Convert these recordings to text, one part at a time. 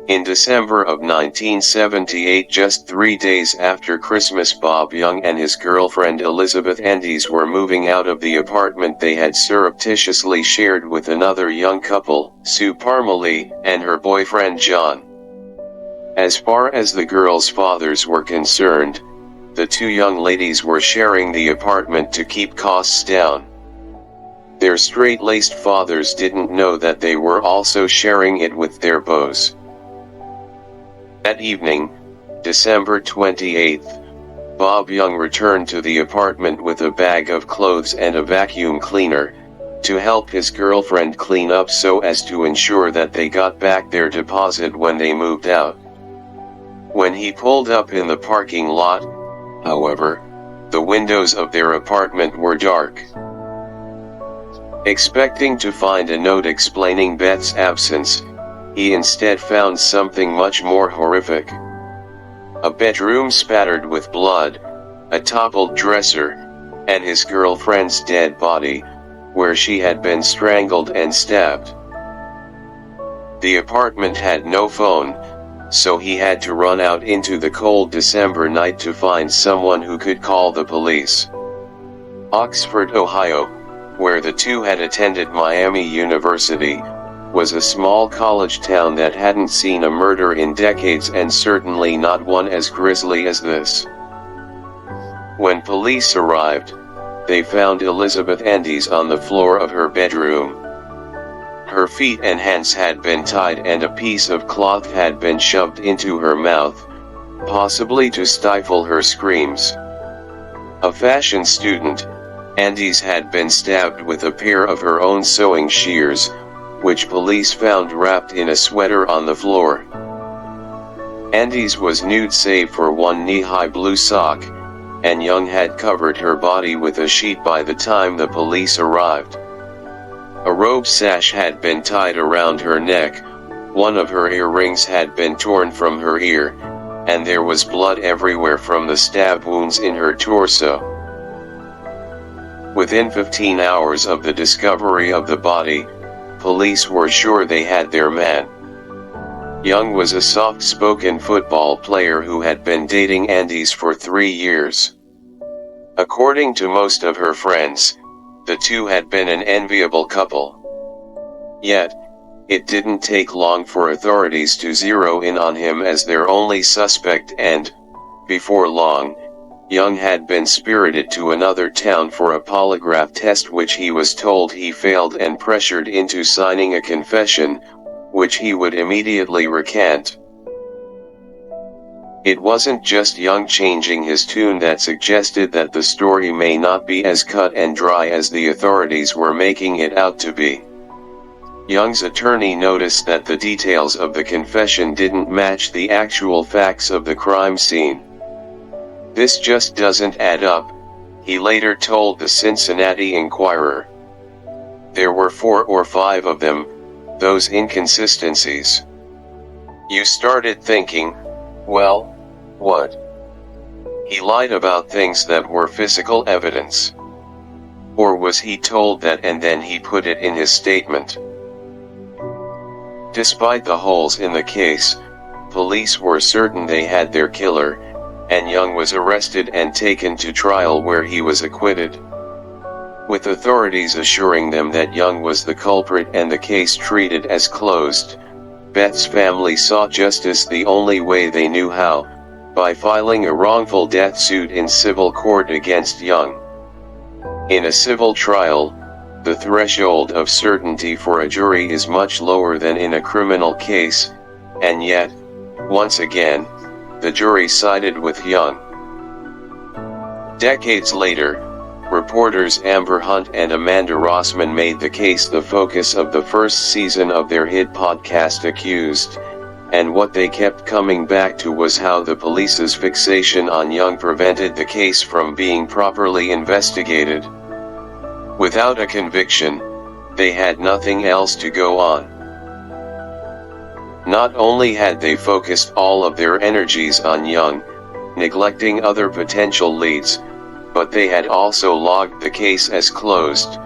In December of 1978, just 3 days after Christmas, Bob Young and his girlfriend Elizabeth Andes were moving out of the apartment they had surreptitiously shared with another young couple, Sue Parmalee, and her boyfriend John. As far as the girls' fathers were concerned, the two young ladies were sharing the apartment to keep costs down. Their straight-laced fathers didn't know that they were also sharing it with their beaus. That evening, December 28th, Bob Young returned to the apartment with a bag of clothes and a vacuum cleaner, to help his girlfriend clean up so as to ensure that they got back their deposit when they moved out. When he pulled up in the parking lot, however, the windows of their apartment were dark. Expecting to find a note explaining Beth's absence, he instead found something much more horrific. A bedroom spattered with blood, a toppled dresser, and his girlfriend's dead body, where she had been strangled and stabbed. The apartment had no phone, so he had to run out into the cold December night to find someone who could call the police. Oxford, Ohio, where the two had attended Miami University, was a small college town that hadn't seen a murder in decades, and certainly not one as grisly as this. When police arrived, they found Elizabeth Andes on the floor of her bedroom. Her feet and hands had been tied and a piece of cloth had been shoved into her mouth, possibly to stifle her screams. A fashion student, Andes had been stabbed with a pair of her own sewing shears, which police found wrapped in a sweater on the floor. Andes was nude save for one knee-high blue sock, and Young had covered her body with a sheet by the time the police arrived. A robe sash had been tied around her neck, one of her earrings had been torn from her ear, and there was blood everywhere from the stab wounds in her torso. Within 15 hours of the discovery of the body, police were sure they had their man. Young was a soft-spoken football player who had been dating Andes for 3 years. According to most of her friends, the two had been an enviable couple. Yet, it didn't take long for authorities to zero in on him as their only suspect, and, before long, Young had been spirited to another town for a polygraph test which he was told he failed, and pressured into signing a confession, which he would immediately recant. It wasn't just Young changing his tune that suggested that the story may not be as cut and dry as the authorities were making it out to be. Young's attorney noticed that the details of the confession didn't match the actual facts of the crime scene. "This just doesn't add up," he later told the Cincinnati Enquirer. There were 4 or 5 of them, those inconsistencies. You started thinking, well, what? He lied about things that were physical evidence. Or was he told that and then he put it in his statement? Despite the holes in the case, police were certain they had their killer, and Young was arrested and taken to trial where he was acquitted. With authorities assuring them that Young was the culprit and the case treated as closed, Beth's family sought justice the only way they knew how, by filing a wrongful death suit in civil court against Young. In a civil trial, the threshold of certainty for a jury is much lower than in a criminal case, and yet, once again, the jury sided with Young. Decades later, reporters Amber Hunt and Amanda Rossman made the case the focus of the first season of their hit podcast Accused, and what they kept coming back to was how the police's fixation on Young prevented the case from being properly investigated. Without a conviction, they had nothing else to go on. Not only had they focused all of their energies on Young, neglecting other potential leads, but they had also logged the case as closed,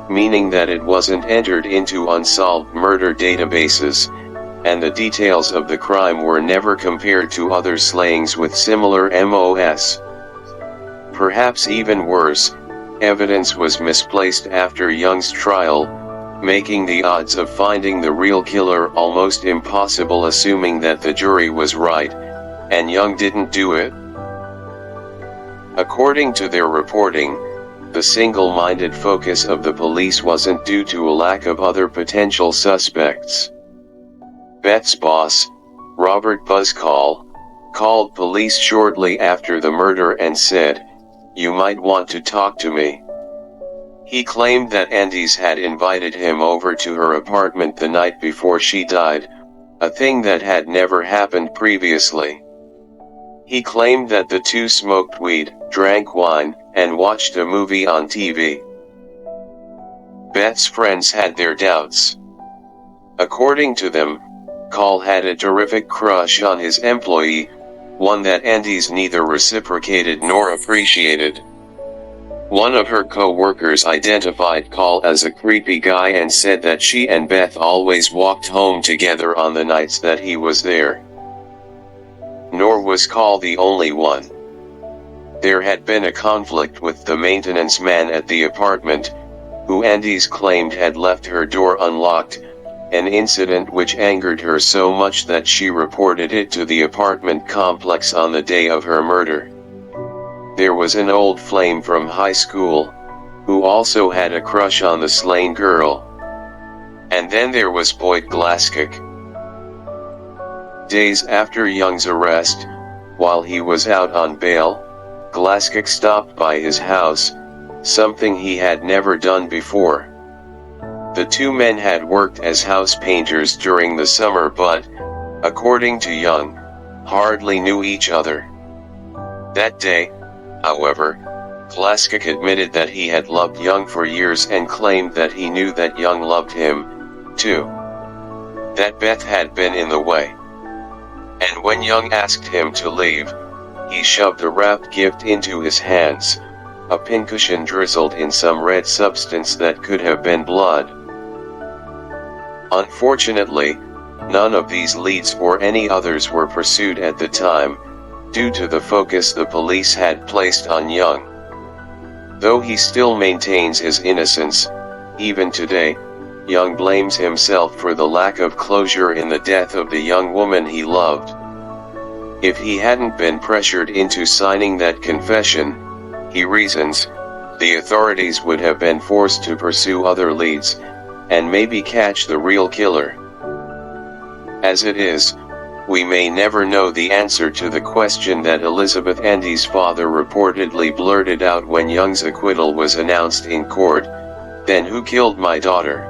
meaning that it wasn't entered into unsolved murder databases, and the details of the crime were never compared to other slayings with similar MOS. Perhaps even worse, evidence was misplaced after Young's trial, making the odds of finding the real killer almost impossible, assuming that the jury was right, and Young didn't do it. According to their reporting, the single-minded focus of the police wasn't due to a lack of other potential suspects. Beth's boss, Robert Buzzcall, called police shortly after the murder and said, "You might want to talk to me." He claimed that Andes had invited him over to her apartment the night before she died, a thing that had never happened previously. He claimed that the two smoked weed, drank wine, and watched a movie on TV. Beth's friends had their doubts. According to them, Call had a terrific crush on his employee, one that Andes neither reciprocated nor appreciated. One of her co-workers identified Call as a creepy guy and said that she and Beth always walked home together on the nights that he was there. Nor was Call the only one. There had been a conflict with the maintenance man at the apartment, who Andes claimed had left her door unlocked, an incident which angered her so much that she reported it to the apartment complex on the day of her murder. There was an old flame from high school, who also had a crush on the slain girl. And then there was Boyd Glaskick. Days after Young's arrest, while he was out on bail, Glaskick stopped by his house, something he had never done before. The two men had worked as house painters during the summer but, according to Young, hardly knew each other. That day, however, Glaskick admitted that he had loved Young for years and claimed that he knew that Young loved him, too. That Beth had been in the way. And when Young asked him to leave, he shoved a wrapped gift into his hands, a pincushion drizzled in some red substance that could have been blood. Unfortunately, none of these leads or any others were pursued at the time, due to the focus the police had placed on Young. Though he still maintains his innocence, even today, Young blames himself for the lack of closure in the death of the young woman he loved. If he hadn't been pressured into signing that confession, he reasons, the authorities would have been forced to pursue other leads, and maybe catch the real killer. As it is, we may never know the answer to the question that Elizabeth Andy's father reportedly blurted out when Young's acquittal was announced in court, "Then who killed my daughter?"